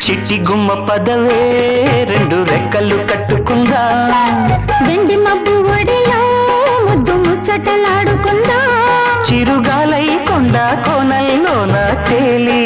చిట్టి గుమ్మ పదవే రెండు రెక్కలు కట్టుకుందా వెండి మబ్బు ఒడిలో ముద్దు ముచ్చటలాడుకుందా చిరుగాలై కొండ కోనల్లోన తేలి